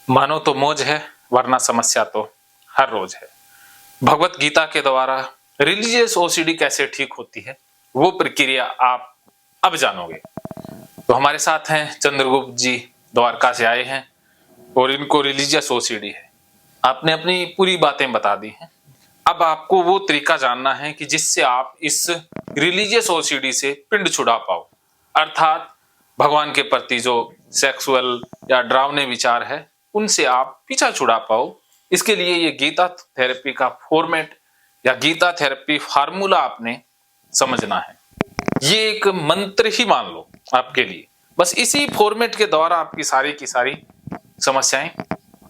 मानो तो मौज है, वरना समस्या तो हर रोज है। भगवत गीता के द्वारा रिलीजियस ओसीडी कैसे ठीक होती है, वो प्रक्रिया आप अब जानोगे। तो हमारे साथ हैं चंद्रगुप्त जी, द्वारका से आए हैं और इनको रिलीजियस ओसीडी है। आपने अपनी पूरी बातें बता दी हैं। अब आपको वो तरीका जानना है कि जिससे आप इस रिलीजियस ओसीडी से पिंड छुड़ा पाओ, अर्थात भगवान के प्रति जो सेक्सुअल या डरावने विचार है उनसे आप पीछा छुड़ा पाओ। इसके लिए ये गीता थेरेपी का फॉर्मेट या गीता थेरेपी फार्मूला आपने समझना है। ये एक मंत्र ही मान लो आपके लिए, बस इसी फॉर्मेट के द्वारा आपकी सारी की सारी समस्याएं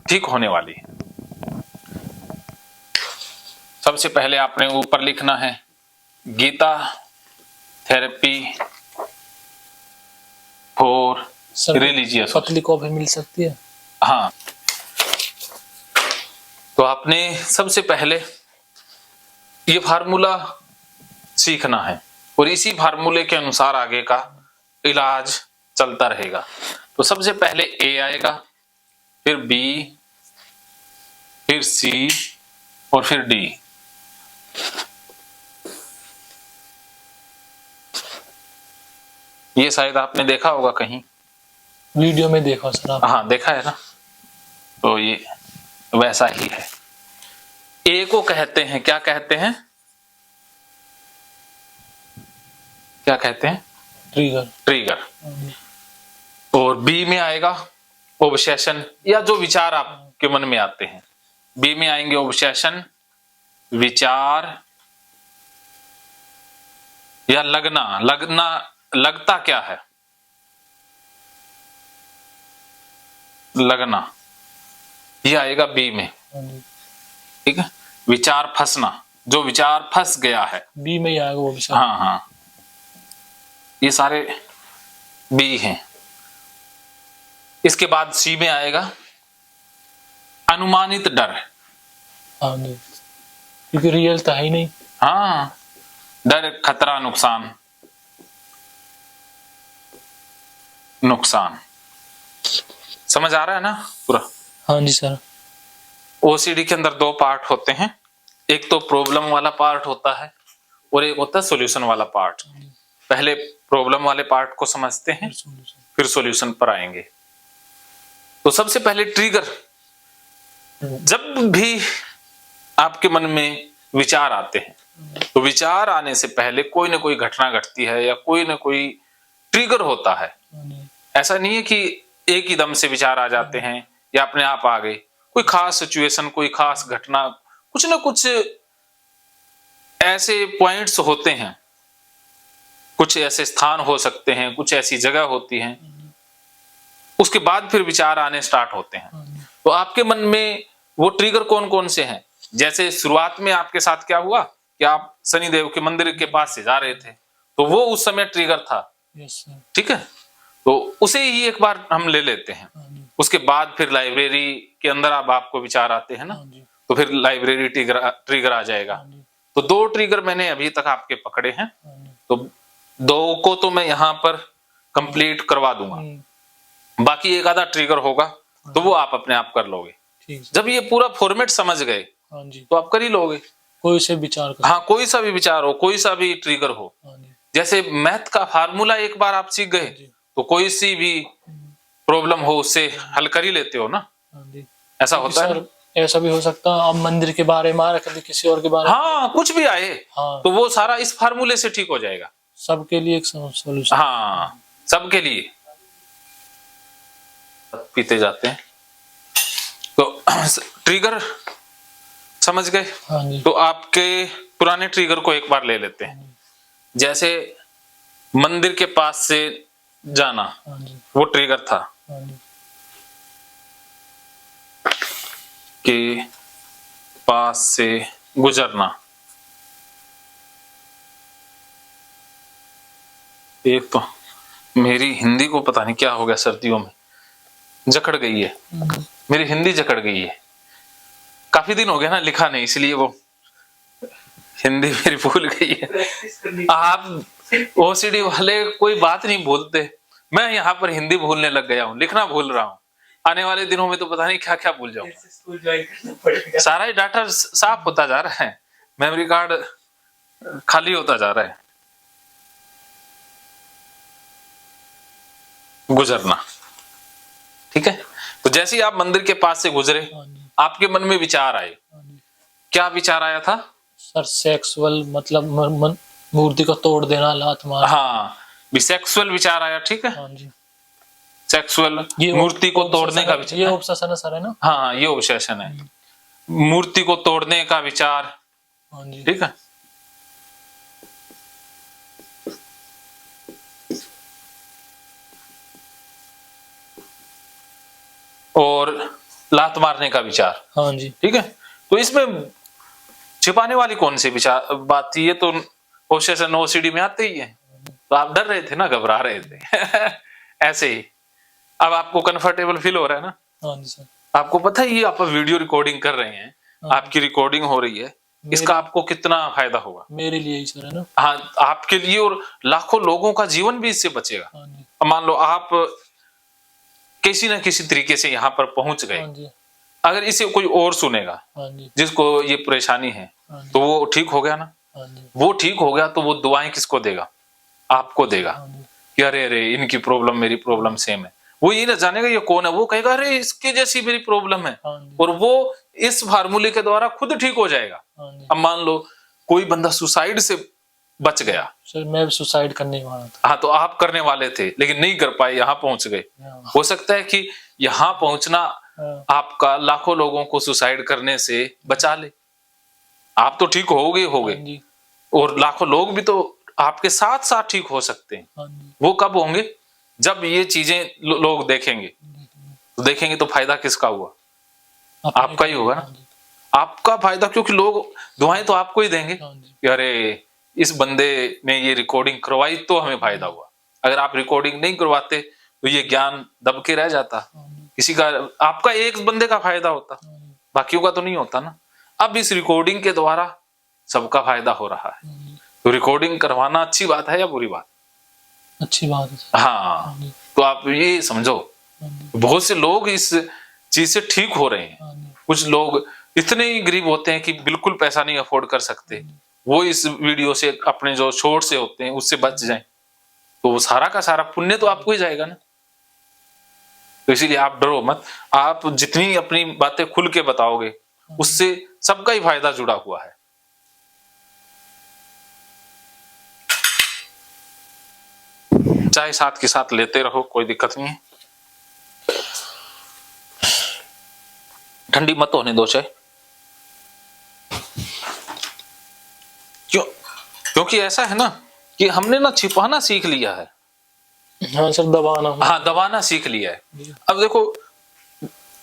ठीक होने वाली है। सबसे पहले आपने ऊपर लिखना है गीता थेरेपी फॉर रिलीजियस। पतली कॉपी मिल सकती है? हाँ, तो आपने सबसे पहले ये फार्मूला सीखना है और इसी फार्मूले के अनुसार आगे का इलाज चलता रहेगा। तो सबसे पहले ए आएगा, फिर बी, फिर सी और फिर डी। ये शायद आपने देखा होगा कहीं, वीडियो में देखा सर आप? हाँ देखा है ना। तो ये वैसा ही है। ए को कहते हैं, क्या कहते हैं, क्या कहते हैं? ट्रिगर। ट्रिगर। और बी में आएगा ऑब्सेशन, या जो विचार आपके मन में आते हैं। बी में आएंगे ऑब्सेशन, विचार या लगना लगता क्या है, लगना, ये आएगा बी में। ठीक है। विचार फंसना, जो विचार फंस गया है, बी में ही आएगा वो विचार। हाँ हाँ, ये सारे बी हैं। इसके बाद सी में आएगा अनुमानित डर। हाँ जी, क्योंकि रियल था ही नहीं। हाँ, डर, खतरा, नुकसान, नुकसान। समझ आ रहा है ना पूरा? हाँ जी सर। ओसीडी के अंदर दो पार्ट होते हैं, एक तो प्रॉब्लम वाला पार्ट होता है और एक होता है सॉल्यूशन वाला पार्ट। पहले प्रॉब्लम वाले पार्ट को समझते हैं, फिर सॉल्यूशन पर आएंगे। तो सबसे पहले ट्रिगर, जब भी आपके मन में विचार आते हैं तो विचार आने से पहले कोई ना कोई घटना घटती है या कोई ना कोई ट्रिगर होता है। ऐसा नहीं है कि एक ही दम से विचार आ जाते हैं या अपने आप आ गए। कोई खास सिचुएशन, कोई खास घटना, कुछ ना कुछ ऐसे पॉइंट्स होते हैं, कुछ ऐसे स्थान हो सकते हैं, कुछ ऐसी जगह होती हैं, उसके बाद फिर विचार आने स्टार्ट होते हैं। तो आपके मन में वो ट्रिगर कौन कौन से हैं? जैसे शुरुआत में आपके साथ क्या हुआ कि आप शनिदेव के मंदिर के पास से जा रहे थे, तो वो उस समय ट्रिगर था। ठीक है, तो उसे ही एक बार हम ले लेते हैं। उसके बाद फिर लाइब्रेरी के अंदर अब आपको विचार आते हैं ना, तो फिर लाइब्रेरी ट्रिगर आ जाएगा। तो दो ट्रिगर मैंने अभी तक आपके पकड़े हैं, तो दो को तो मैं यहाँ पर कंप्लीट करवा दूंगा, बाकी एक आधा ट्रिगर होगा तो वो आप अपने आप कर लोगे। जब ये पूरा फॉर्मेट समझ गए तो आप कर ही लोगे। कोई से विचार कर, हाँ, कोई सा भी विचार हो, कोई सा भी ट्रिगर हो। जैसे मैथ का फार्मूला एक बार आप सीख गए तो कोई सी भी प्रॉब्लम हो उससे हल कर ही लेते हो ना। ऐसा होता है। ऐसा भी हो सकता है आप मंदिर के बारे में आ कभी किसी और के बारे में, हाँ, कुछ भी आए, हाँ, तो वो सारा इस फार्मूले से ठीक हो जाएगा। सबके लिए एक सॉल्यूशन। हाँ, सबके लिए। पीते जाते हैं तो ट्रिगर समझ गए। तो आपके पुराने ट्रिगर को एक बार ले लेते हैं। जैसे मंदिर के पास से जाना, वो ट्रिगर था के पास से गुजरना। एक तो मेरी हिंदी को पता नहीं क्या हो गया, सर्दियों में जकड़ गई है, मेरी हिंदी जकड़ गई है। काफी दिन हो गया ना लिखा नहीं, इसलिए वो हिंदी मेरी भूल गई है। आप ओसीडी वाले कोई बात नहीं भूलते, मैं यहाँ पर हिंदी भूलने लग गया हूँ, लिखना भूल रहा हूँ। आने वाले दिनों में तो पता नहीं क्या क्या भूल जाऊंगा। फिर से स्कूल ज्वाइन करना पड़ेगा। सारा ही डाटा साफ होता जा रहा है, मेमोरी कार्ड खाली होता जा रहा है। गुजरना, ठीक है। तो जैसे ही आप मंदिर के पास से गुजरे, हाँ जी, आपके मन में विचार आए। हाँ जी। क्या विचार आया था? सर सेक्सुअल मतलब मूर्ति को तोड़ देना, लात मार। हाँ, सेक्सुअल विचार आया, ठीक है। हाँ जी, सेक्सुअल ये मूर्ति को तोड़ने का ये विचार। ऑब्सेशन है सर, है ना? हाँ, ये ऑब्सेशन है, मूर्ति को तोड़ने का विचार, हाँ जी, ठीक है। और लात मारने का विचार, हाँ जी, ठीक है। तो इसमें छिपाने वाली कौन सी विचार बात थी? ये तो ऑब्सेशन ओसीडी में आते ही है। तो आप डर रहे थे ना, घबरा रहे थे ऐसे ही। अब आपको कंफर्टेबल फील हो रहा है ना? हाँ जी सर। आपको पता है ये आप वीडियो रिकॉर्डिंग कर रहे हैं, आपकी रिकॉर्डिंग हो रही है, इसका आपको कितना फायदा होगा? मेरे लिए ही सर, है ना? हाँ, आपके लिए, और लाखों लोगों का जीवन भी इससे बचेगा। हाँ जी, अब मान लो आप किसी न किसी तरीके से यहाँ पर पहुंच गए, हाँ जी, अगर इसे कोई और सुनेगा हाँ जी, जिसको ये परेशानी है, हाँ जी, तो वो ठीक हो गया ना। हाँ जी, वो ठीक हो गया तो वो दुआएं किसको देगा? आपको देगा हाँ जी, कि अरे अरे इनकी प्रॉब्लम मेरी प्रॉब्लम सेम है। वो ये ना जानेगा ये कौन है, वो कहेगा अरे इसके जैसी मेरी प्रॉब्लम है, हाँ जी, और वो इस फार्मूले के द्वारा खुद ठीक हो जाएगा। हाँ जी। अब मान लो कोई बंदा सुसाइड से बच गया, सर मैं सुसाइड करने वाला था। हाँ, तो आप करने वाले थे लेकिन नहीं कर पाए, यहाँ पहुंच गए। हाँ, हो सकता है कि यहाँ पहुंचना हाँ, आपका लाखों लोगों को सुसाइड करने से बचा ले। आप तो ठीक हो हाँ गए, जी, और लाखों लोग भी तो आपके साथ साथ ठीक हो सकते हैं। हाँ जी, वो कब होंगे? जब ये चीजें लोग देखेंगे। तो देखेंगे तो फायदा किसका हुआ? अपने आपका ही होगा ना। हाँ जी, आपका फायदा, क्योंकि लोग दुआएं तो आपको ही देंगे हाँ जी, कि अरे इस बंदे ने ये रिकॉर्डिंग करवाई तो हमें फायदा हुआ। अगर आप रिकॉर्डिंग नहीं करवाते तो ये ज्ञान दब के रह जाता। हाँ जी, किसी का, आपका एक बंदे का फायदा होता, हाँ जी, बाकियों का तो नहीं होता ना। अब इस रिकॉर्डिंग के द्वारा सबका फायदा हो रहा है। हाँ जी। तो रिकॉर्डिंग करवाना अच्छी बात है या बुरी बात? अच्छी बात है सर। हाँ, हाँ जी, तो आप ये समझो, हाँ जी, बहुत से लोग इस चीज से ठीक हो रहे हैं। हाँ जी, कुछ लोग इतने ही गरीब होते हैं कि बिल्कुल पैसा नहीं अफोर्ड कर सकते, वो इस वीडियो से, अपने जो शॉर्ट से होते हैं उससे बच जाएं, तो वो सारा का सारा पुण्य तो आपको ही जाएगा ना। तो इसीलिए आप डरो मत, आप जितनी अपनी बातें खुल के बताओगे उससे सबका ही फायदा जुड़ा हुआ है। चाय साथ के साथ लेते रहो, कोई दिक्कत नहीं है। ठंडी मत होने दो चाय, क्योंकि ऐसा है ना कि हमने ना छिपाना सीख लिया है। हाँ सर, दबाना। हाँ, दबाना सीख लिया है। अब देखो,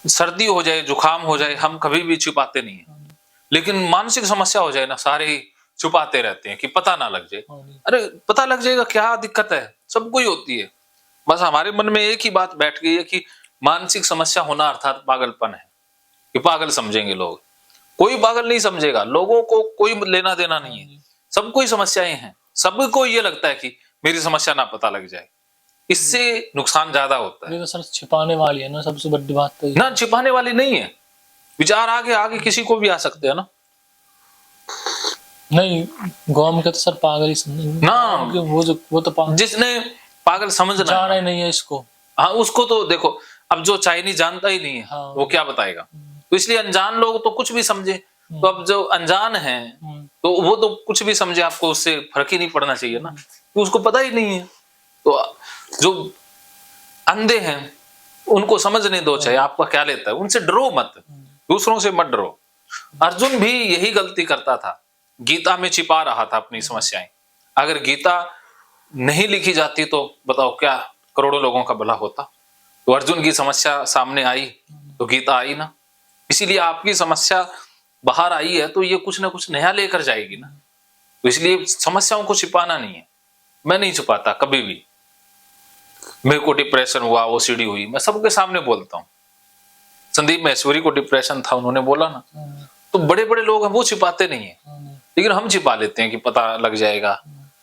सर्दी हो जाए, जुकाम हो जाए, हम कभी भी छुपाते नहीं है, लेकिन मानसिक समस्या हो जाए ना, सारे ही छुपाते रहते हैं कि पता ना लग जाए। अरे पता लग जाएगा, क्या दिक्कत है? सबको ही होती है। बस हमारे मन में एक ही बात बैठ गई है कि मानसिक समस्या होना अर्थात पागलपन है, कि पागल समझेंगे लोग। कोई पागल नहीं समझेगा, लोगों को कोई लेना देना नहीं है, सबको ही समस्याएं हैं। सबको ये लगता है कि मेरी समस्या ना पता लग जाए, इससे नुकसान ज्यादा होता है। ये तो सर छिपाने वाली है ना, सबसे बड़ी बात तो ये। ना, छिपाने वाली नहीं है। विचार आगे आगे किसी को भी आ सकते हैं ना। नहीं, गांव के तो सर पागल ही समझेंगे ना, वो तो पागल, जिसने पागल समझना जाना ही नहीं है इसको। हाँ, उसको तो देखो, अब जो चाइनीज जानता ही नहीं है, हाँ, वो क्या बताएगा? तो इसलिए अनजान लोग तो कुछ भी समझे। तो अब जो अनजान है तो वो तो कुछ भी समझे, आपको उससे फर्क ही नहीं पड़ना चाहिए ना, तो उसको पता ही नहीं है। तो जो अंधे हैं उनको समझने दो, चाहे आपका क्या लेता है, उनसे डरो मत, दूसरों से मत डरो। अर्जुन भी यही गलती करता था, गीता में छिपा रहा था अपनी समस्याएं। अगर गीता नहीं लिखी जाती तो बताओ क्या करोड़ों लोगों का भला होता। तो अर्जुन की समस्या सामने आई तो गीता आई ना। इसीलिए आपकी समस्या बाहर आई है तो ये कुछ ना कुछ नया लेकर जाएगी ना। तो इसलिए समस्याओं को छिपाना नहीं है। मैं नहीं छुपाता कभी भी। मेरे को डिप्रेशन हुआ, ओसीडी हुई, मैं सबके सामने बोलता हूँ। संदीप महेश्वरी को डिप्रेशन था, उन्होंने बोला ना। तो बड़े बड़े लोग हैं वो छिपाते नहीं है, लेकिन हम छिपा लेते हैं कि पता लग जाएगा,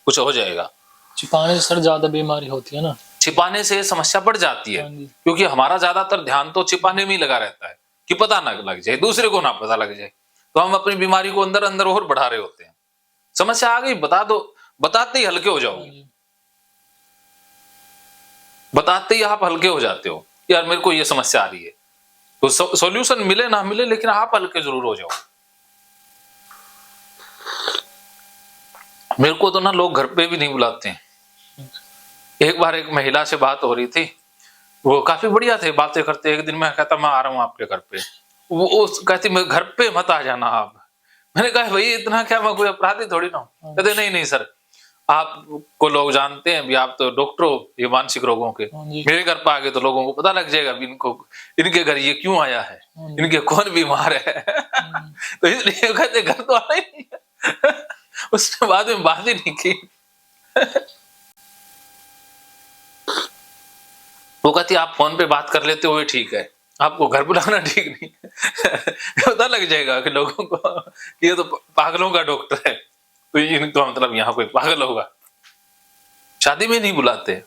कुछ हो जाएगा। छिपाने से सर ज्यादा बीमारी होती है ना। छिपाने से समस्या बढ़ जाती है, हाँ जी। क्योंकि हमारा ज्यादातर ध्यान तो छिपाने में ही लगा रहता है कि पता ना लग जाए, दूसरे को ना पता लग जाए, तो हम अपनी बीमारी को अंदर अंदर और बढ़ा रहे होते हैं। समस्या आ गई, बता दो, बताते ही हल्के हो हाँ जाओगे, जी। बताते ही आप हल्के हो जाते हो, यार मेरे को ये समस्या आ रही है, तो सॉल्यूशन मिले ना मिले लेकिन आप हल्के जरूर हो जाओ। मेरे को तो ना लोग घर पे भी नहीं बुलाते हैं। एक बार एक महिला से बात हो रही थी, वो काफी बढ़िया थे, बातें करते, एक दिन मैं कहता मैं आ रहा हूँ आपके घर पे, वो कहती मैं घर पे मत आ जाना आप। मैंने कहा भाई इतना क्या, मैं कोई अपराधी थोड़ी ना हूँ। कहते नहीं नहीं सर, आपको लोग जानते हैं भी, आप तो डॉक्टर हो ये मानसिक रोगों के, हाँ जी। मेरे घर पे आगे तो लोगों को पता लग जाएगा भी इनको, इनके घर ये क्यों आया है, हाँ जी। इनके कौन बीमार है। तो इसलिए कहते घर तो आना ही नहीं है। उसने बाद में बात ही नहीं की। वो कहती आप फोन पे बात कर लेते हो ये ठीक है, आपको घर बुलाना ठीक नहीं है। पता लग जाएगा कि लोगों को ये तो पागलों का डॉक्टर है, तो इनको मतलब यहाँ कोई पागल होगा। शादी में नहीं बुलाते,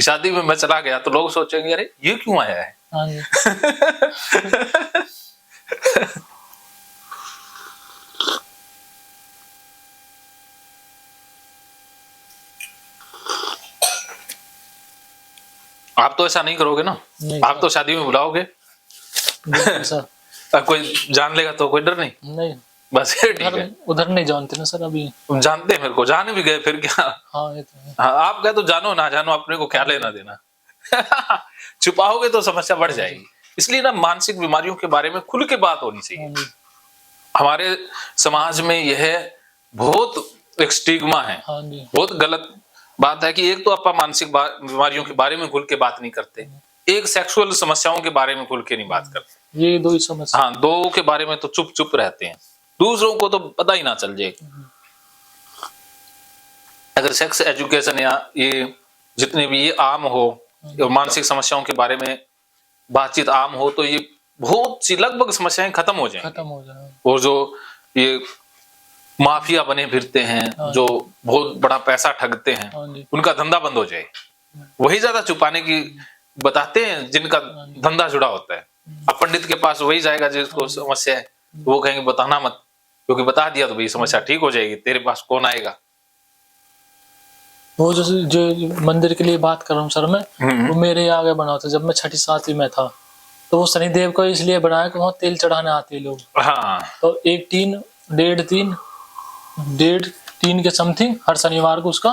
शादी में मैं चला गया तो लोग सोचेंगे अरे ये क्यों आया है। हाँ जी। आप तो ऐसा नहीं करोगे ना, नहीं आप तो शादी में बुलाओगे। बिल्कुल सर। अब कोई जान लेगा तो कोई डर नहीं, नहीं, बस ये ठीक उधर है। उधर नहीं जानते ना सर अभी। जानते हैं मेरे को, जान भी गए फिर क्या। हाँ ये तो है। हाँ, आप कहे तो जानो ना जानो, अपने को क्या लेना देना। छुपाओगे तो समस्या बढ़ जाएगी। इसलिए ना मानसिक बीमारियों के बारे में खुल के बात होनी चाहिए। हाँ जी। हमारे समाज में यह बहुत एक स्टिग्मा है, हाँ जी। बहुत गलत बात है कि एक तो आप मानसिक बीमारियों के बारे में खुल के बात नहीं करते, एक सेक्सुअल समस्याओं के बारे में खुल के नहीं बात करते। ये दो ही समस्या। हाँ, दो के बारे में तो चुप चुप रहते हैं, दूसरों को तो पता ही ना चल जाए। अगर सेक्स एजुकेशन या ये जितने भी ये आम हो, मानसिक समस्याओं के बारे में बातचीत आम हो, तो ये बहुत सी लगभग समस्याएं खत्म हो जाएंगी। खत्म हो जाए। और जो ये माफिया बने फिरते हैं, जो बहुत बड़ा पैसा ठगते हैं, हाँ जी। उनका धंधा बंद हो जाए। वही ज्यादा छुपाने की बताते हैं जिनका धंधा जुड़ा होता है। अब पंडित के पास वही जाएगा जिसको समस्या है, वो कहेंगे बताना मत, क्योंकि बता दिया तो भाई समस्या ठीक हो जाएगी, तेरे पास कौन आएगा। वो जो मंदिर के लिए बात कर रहा हूँ सर मैं, वो मेरे आगे बना था जब मैं 6ठी 7वीं में था। तो वो शनिदेव को इसलिए बनाया कि वहाँ तेल चढ़ाने आते हैं लोग। हाँ, तो एक डेढ़ तीन के समथिंग हर शनिवार को उसका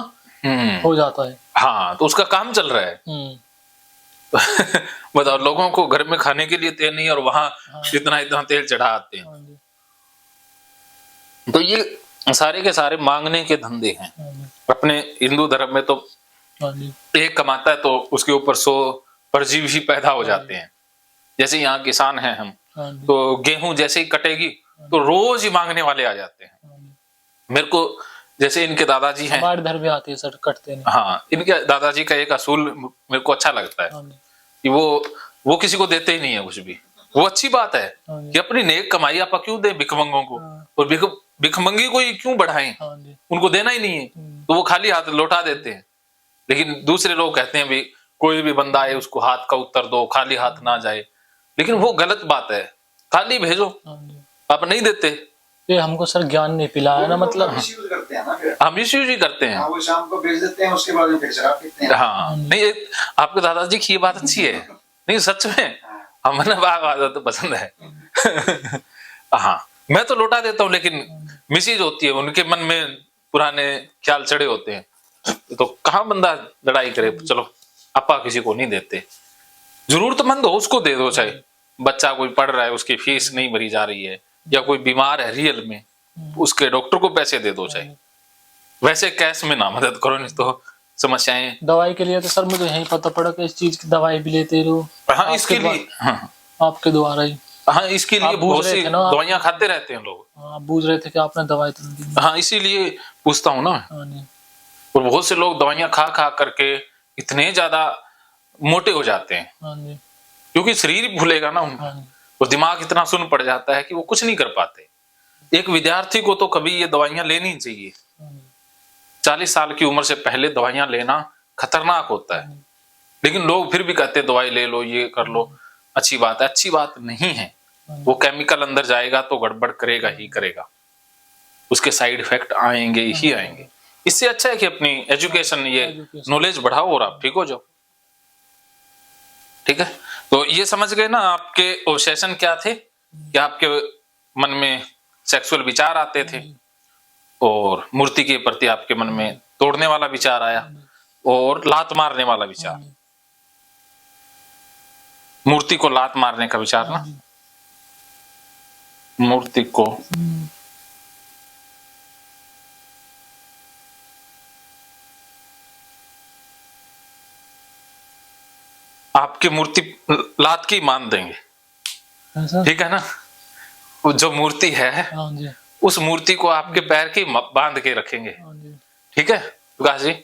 हो जाता है। हाँ, तो उसका काम चल रहा है। बताओ, लोगों को घर में खाने के लिए तेल नहीं और वहां इतना इतना तेल चढ़ा आते हैं। हाँ जी। तो ये सारे के सारे मांगने के धंधे हैं। अपने हिंदू धर्म में तो हाँ जी। एक कमाता है तो उसके ऊपर 100 परजीवी पैदा हो जाते हैं। जैसे यहाँ किसान हैं हम, हाँ जी। तो गेहूं जैसे ही कटेगी तो रोज ही मांगने वाले आ जाते हैं। मेरे को जैसे इनके दादाजी हैं, हमारे इधर भी आती है सर, कटते नहीं। हाँ, इनके दादाजी का एक असूल मेरे को अच्छा लगता है हाँ जी। कि वो किसी को देते ही नहीं है कुछ भी। वो अच्छी बात है हाँ जी। कि अपनी नेक कमाई आप क्यों दें भिखमंगों को, हाँ। और भिखमंगी को ही क्यों बढ़ाएं, हाँ जी। उनको देना ही नहीं है तो वो खाली हाथ लौटा देते हैं। लेकिन दूसरे लोग कहते हैं भी कोई भी बंदा आए उसको हाथ का उत्तर दो, खाली हाथ ना जाए। लेकिन वो गलत बात है, खाली भेजो। हाँ जी। आप नहीं देते, ये हमको सर ज्ञान नहीं पिलाया ना, मतलब मिसयूज करते हैं ना फिर। हम मिसयूज ही करते हैं। हाँ, वो शाम को भेज देते हैं, उसके बाद में फिर शराब पीते हैं। हाँ, नहीं आपके दादाजी की ये बात अच्छी है, नहीं सच में हमें बात तो पसंद है। हाँ, मैं तो लौटा देता हूँ, लेकिन मिसयूज होती है, उनके मन में पुराने ख्याल चढ़े होते हैं, तो कहाँ बंदा लड़ाई करे। चलो आपा किसी को नहीं देते, जरूरतमंद हो उसको दे दो। चाहे बच्चा कोई पढ़ रहा है उसकी फीस नहीं भरी जा रही है, या कोई बीमार है रियल में, उसके डॉक्टर को पैसे दे दो। चाहे वैसे कैश में ना मदद करो, नहीं तो समस्याएं। दवाई के लिए तो सर मुझे यही पता पड़ा कि इस चीज की दवाई भी लेते रहो। हाँ, इसके लिए आपके द्वारा ही। हाँ, इसके लिए बहुत सी दवाइयां खाते रहते हैं लोग। आप बूझ रहे थे कि आपने दवाई तो दी। हाँ, इसीलिए पूछता हूँ ना। हाँ जी। और बहुत से लोग दवाइयां खा खा करके इतने ज्यादा मोटे हो जाते हैं, हाँ जी। क्योंकि शरीर भूलेगा ना उनका, हाँ जी। और दिमाग इतना सुन पड़ जाता है कि वो कुछ नहीं कर पाते। एक विद्यार्थी को तो कभी ये दवाइयां लेनी चाहिए। 40 साल की उम्र से पहले दवाइयां लेना खतरनाक होता है। लेकिन लोग फिर भी कहते दवाई ले लो, ये कर लो, अच्छी बात है। अच्छी बात नहीं है, वो केमिकल अंदर जाएगा तो गड़बड़ करेगा ही करेगा, उसके साइड इफेक्ट आएंगे ही आएंगे। इससे अच्छा है कि अपनी एजुकेशन, ये नॉलेज बढ़ाओ और आप ठीक हो जाओ। ठीक है, तो ये समझ गए ना आपके ऑब्सेशन क्या थे, कि आपके मन में सेक्सुअल विचार आते थे और मूर्ति के प्रति आपके मन में तोड़ने वाला विचार आया और लात मारने वाला विचार, मूर्ति को लात मारने का विचार ना, मूर्ति को आपकी मूर्ति लात की मान देंगे, ऐसा? ठीक है ना। वो जो मूर्ति है हाँ जी, उस मूर्ति को आपके पैर की बांध के रखेंगे, हाँ जी, ठीक है विकास जी।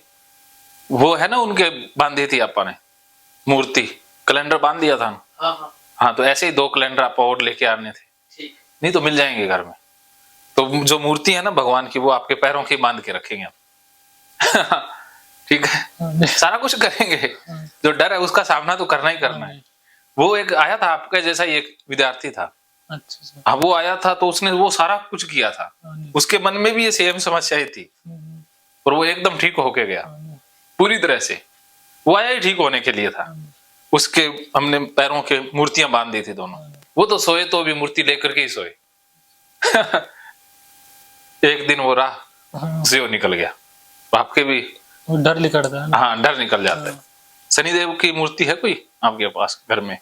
वो है ना, उनके बांधी थी आपा ने मूर्ति, कैलेंडर बांध दिया था। हाँ, तो ऐसे ही 2 कैलेंडर आप और लेके आने थे, नहीं तो मिल जाएंगे घर में। तो जो मूर्ति है ना भगवान की, वो आपके पैरों की बांध के रखेंगे आप। ठीक है, हाँ जी, सारा कुछ करेंगे। जो डर है उसका सामना तो करना ही करना है। वो एक आया था आपका जैसा ही एक विद्यार्थी था, अच्छा, हाँ वो आया था तो उसने वो सारा कुछ किया था, हाँ जी, उसके मन में भी ये सेम समस्याएं थी और वो एकदम ठीक होके गया पूरी तरह से। वो आया ही ठीक होने के लिए था, उसके हमने पैरों के मूर्तियां बांध दी थी दोनों, वो तो सोए तो भी मूर्ति लेकर के ही सोए। एक दिन वो राह से वो निकल गया, आपके भी वो डर निकलता है ना। हाँ डर निकल जाता है। शनिदेव की मूर्ति है कोई आपके पास घर में?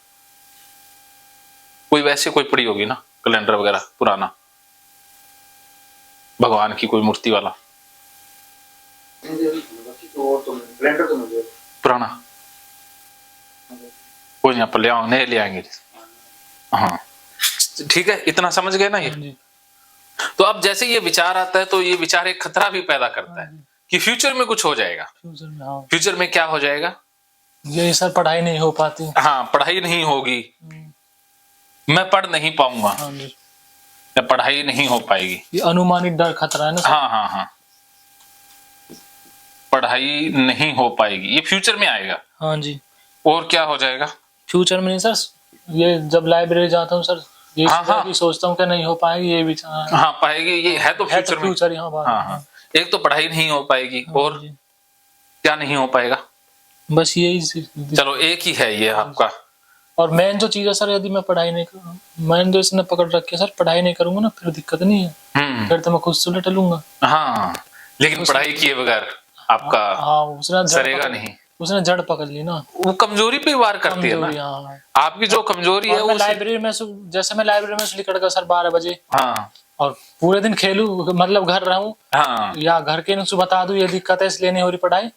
कोई वैसे कोई पड़ी होगी ना, कैलेंडर वगैरह पुराना, भगवान की कोई मूर्ति वाला पुराना? कोई यहाँ पर ले आओ, नए ले आएंगे। हाँ ठीक है, इतना समझ गए ना ये। हाँ जी, तो अब जैसे ये विचार आता है तो ये विचार एक खतरा भी पैदा करता है कि फ्यूचर में कुछ हो जाएगा। फ्यूचर में, हाँ, फ्यूचर में क्या हो जाएगा? ये सर पढ़ाई नहीं हो पाती। हाँ पढ़ाई नहीं होगी, मैं पढ़ नहीं पाऊंगा, हाँ जी, या पढ़ाई नहीं हो पाएगी। ये अनुमानित डर खतरा है ना सर। हाँ हाँ हाँ, पढ़ाई नहीं हो पाएगी, ये फ्यूचर में आएगा। हाँ जी, और क्या हो जाएगा? फ्यूचर में नहीं सर, ये जब लाइब्रेरी जाता हूँ सर, ये हाँ, हाँ। सोचता हूँ कि नहीं हो पाएगी, ये विचार हाँ पाएगी, ये है तो फ्यूचर में। फ्यूचर यहाँ बात। हाँ हाँ, एक तो पढ़ाई नहीं हो पाएगी और जी, क्या नहीं हो पाएगा? बस यही चलो एक ही है ये आपका। और मेन जो चीज है सर, यदि मैं पढ़ाई नहीं करूँ, मैंने जो इसने पकड़ रखी है सर, पढ़ाई नहीं करूंगा ना फिर दिक्कत नहीं है, फिर तो मैं खुद से उलट लूंगा। हाँ लेकिन पढ़ाई किए बगैर आपका हाँ, उसने सरेगा नहीं, उसने जड़ पकड़ ली ना, वो कमजोरी पे वार करती है ना। हाँ। आपकी जो कमजोरी है और मैं लाइब्रेरी में जैसे मैं लाइब्रेरी में से निकल कर सर 12 बजे, हाँ और पूरे दिन खेलूं, मतलब घर रहूं, हाँ या घर के इनको बता दूं ये दिक्कत है इसलिए नहीं हो रही पढ़ाई,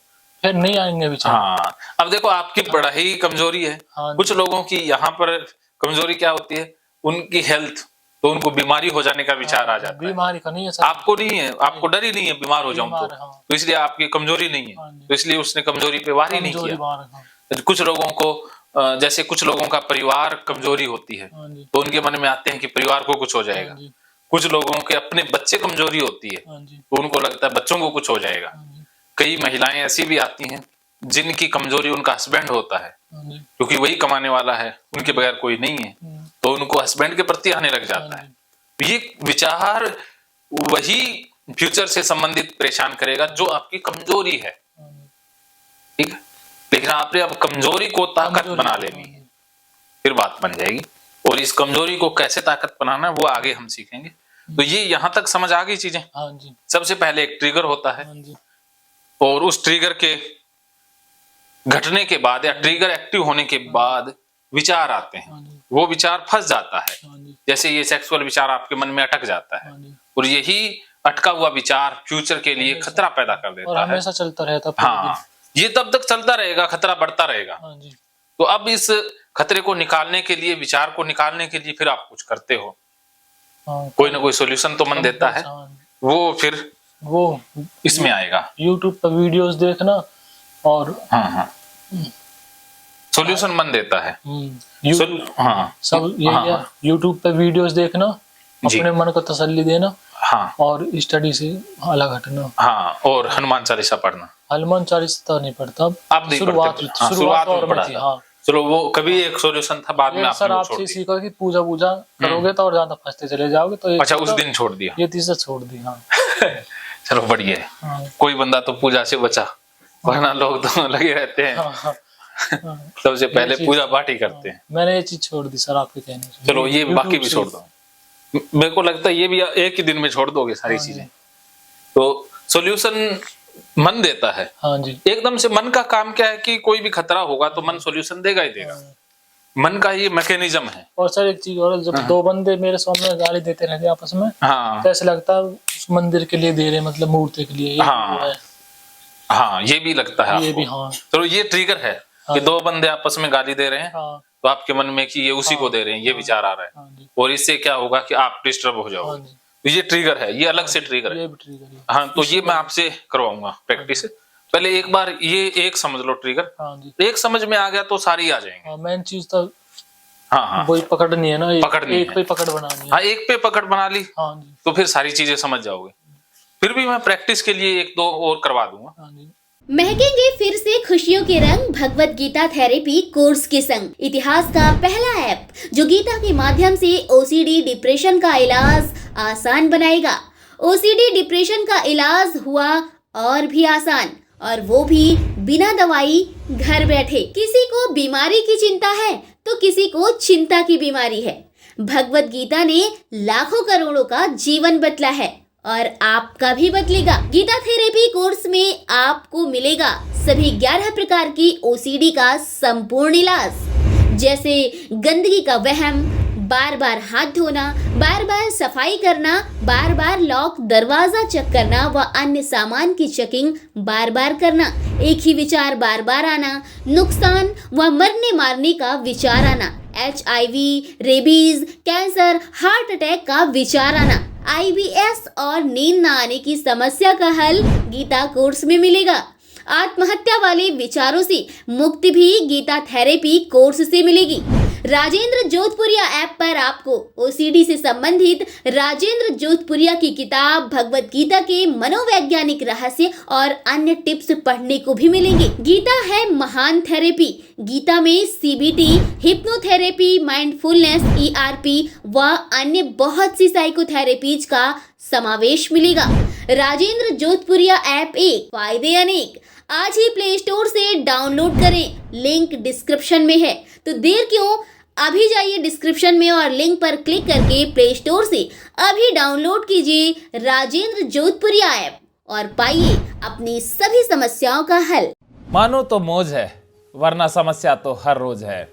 फिर नहीं आएंगे बेचारे। हाँ, अब देखो आपकी पढ़ाई कमजोरी है, हाँ, कुछ लोगों की यहाँ पर कमजोरी क्या होती है, उनकी हेल्थ, तो उनको बीमारी हो जाने का विचार आ जाता है। बीमारी का नहीं है सर, आपको नहीं है, आपको डर ही नहीं है बीमार हो जाऊं बीमार, तो, हाँ। तो इसलिए आपकी कमजोरी नहीं हाँ है, जी। तो इसलिए उसने कमजोरी पे वार ही नहीं कमजोरी किया। बार, हाँ। कुछ लोगों को जैसे कुछ लोगों का परिवार कमजोरी होती है हाँ जी, तो उनके मन में आते हैं कि परिवार को कुछ हो जाएगा। हाँ जी, कुछ लोगों के अपने बच्चे कमजोरी होती है हाँ जी, तो उनको लगता है बच्चों को कुछ हो जाएगा। हाँ जी, कई महिलाएं ऐसी भी आती हैं जिनकी कमजोरी उनका हस्बैंड होता है, हाँ जी, क्योंकि वही कमाने वाला है, उनके बगैर कोई नहीं है, तो उनको हस्बैंड के प्रति आने लग जाता हाँ है। जी, ये विचार वही फ्यूचर से संबंधित परेशान करेगा जो आपकी कमजोरी है, हाँ जी। ठीक है। लेकिन आपने अब कमजोरी को ताकत कमजोरी, बना लेनी है, फिर बात बन जाएगी। और इस कमजोरी को कैसे ताकत बनाना है वो आगे हम सीखेंगे। तो ये यहाँ तक समझ आ गई चीजें। हाँ जी, सबसे पहले एक ट्रिगर होता है हाँ जी, और उस ट्रिगर के घटने के बाद या ट्रिगर एक्टिव होने के बाद विचार आते हैं, हाँ जी, वो विचार फंस जाता है। हाँ जी, जैसे ये सेक्सुअल विचार आपके मन में अटक जाता है हाँ जी, और यही अटका हुआ विचार फ्यूचर के लिए खतरा पैदा कर और देता है। हमेशा चलता रहता पूरे दिन। हाँ, ये तब तक चलता रहेगा, खतरा बढ़ता रहेगा। हाँ जी, तो अब इस खतरे को निकालने के लिए, विचार को निकालने के लिए फिर आप कुछ करते हो, हाँ, कोई ना कोई सॉल्यूशन तो मन देता है, हाँ, वो फिर वो इसमें आएगा। YouTube पर वीडियोस देखना और हाँ हाँ, सॉल्यूशन मन देता है। YouTube हाँ सब यही हाँ, है, हाँ। YouTube पे वीडियोस देखना, जी। अपने मन को तसल्ली देना, हाँ और स्टडी से अलग हटना। हाँ, और हनुमान चालीसा पढ़ना। हनुमान चालीसा तो नहीं पढ़ता, आप नहीं शुरुआत पढ़ते? हाँ, शुरुआत शुरुआत में और पढ़ा थी। था। हाँ, चलो वो कभी एक सॉल्यूशन था, बाद में ये आपने सर वो आपसे छोड़ दिया। सीखा कि पूजा पूजा करोगे तो और ज्यादा फंसते चले जाओगे, तो ये अच्छा, चीज़ उस तो- दिन छोड़ दिया। ये चीज़ छोड़ दी। हाँ चलो बढ़िया है, हाँ कोई बंदा तो पूजा से बचा, वरना लोग तो लगे रहते हैं हाँ हाँ, हाँ। सबसे पहले चीज़- पूजा पाठ ही करते हैं। मैंने ये चीज छोड़ दी सर आपके कहने से। चलो ये YouTube बाकी भी से- छोड़ दो, मेरे को लगता है ये भी एक ही दिन में छोड़ दोगे सारी हाँ जी। चीजें। तो सॉल्यूशन मन देता है, हाँ जी। एकदम से। मन का काम क्या है कि कोई भी खतरा होगा तो मन सॉल्यूशन देगा ही देगा, मन का ये मैकेनिज्म है। और सर एक चीज और, जब दो बंदे मेरे सामने गाली देते रहते आपस में, हाँ तो ऐसा लगता है उस मंदिर के लिए दे रहे, मतलब मूर्ति के लिए। ये हाँ। भी है। हाँ, ये भी लगता है ये आपको। भी हाँ चलो ये ट्रिगर है कि दो बंदे आपस में गाली दे रहे हैं, हाँ तो आपके मन में कि ये उसी को दे रहे हैं, ये विचार आ रहा है, हाँ जी और इससे क्या होगा कि आप डिस्टर्ब हो हाँ जाओगे। जी, तो ये ट्रिगर है, ये अलग से ट्रिगर है। ये भी ट्रिगर है। हाँ, तो ये मैं आपसे करवाऊंगा प्रैक्टिस। पहले एक बार ये एक समझ लो ट्रिगर, हाँ जी एक समझ में आ गया तो सारी आ जाएंगे। हाँ, मेन चीज तो हाँ हाँ वही पकड़नी है ना, पकड़नी एक है। पे पकड़ बनानी है। हाँ, एक पे पकड़ बना ली हाँ जी तो फिर सारी चीजें समझ जाओगे। फिर भी मैं प्रैक्टिस के लिए एक दो और करवा दूंगा। हाँ जी। महकेंगे फिर से खुशियों के रंग भगवत गीता थेरेपी कोर्स के संग। इतिहास का पहला ऐप जो गीता के माध्यम से ओसीडी डिप्रेशन का इलाज आसान बनाएगा। ओसीडी डिप्रेशन का इलाज हुआ और भी आसान, और वो भी बिना दवाई, घर बैठे। किसी को बीमारी की चिंता है तो किसी को चिंता की बीमारी है। भगवत गीता ने लाखों करोड़ों का जीवन बदला है और आपका भी बदलेगा। गीता थेरेपी कोर्स में आपको मिलेगा सभी 11 प्रकार की ओसीडी का संपूर्ण इलाज, जैसे गंदगी का वहम, बार बार हाथ धोना, बार बार सफाई करना, बार बार लॉक दरवाजा चेक करना व अन्य सामान की चेकिंग बार बार करना, एक ही विचार बार बार आना, नुकसान व मरने मारने का विचार आना, HIV, rabies, cancer, heart attack का विचार आना, IBS और नींद न आने की समस्या का हल गीता कोर्स में मिलेगा। आत्महत्या वाले विचारों से मुक्ति भी गीता थेरेपी कोर्स से मिलेगी। राजेंद्र जोधपुरिया ऐप पर आपको ओसीडी से संबंधित राजेंद्र जोधपुरिया की किताब भगवत गीता के मनोवैज्ञानिक रहस्य और अन्य टिप्स पढ़ने को भी मिलेंगे। गीता है महान थेरेपी। गीता में CBT, हिप्नोथेरेपी, माइंडफुलनेस, ERP व अन्य बहुत सी साइकोथेरेपीज का समावेश मिलेगा। राजेंद्र जोधपुरिया ऐप एक, फायदे अनेक। आज ही प्ले स्टोर से डाउनलोड करें, लिंक डिस्क्रिप्शन में है। तो देर क्यों, अभी जाइए डिस्क्रिप्शन में और लिंक पर क्लिक करके प्ले स्टोर से अभी डाउनलोड कीजिए राजेंद्र जोधपुरिया ऐप और पाइए अपनी सभी समस्याओं का हल। मानो तो मौज है, वरना समस्या तो हर रोज है।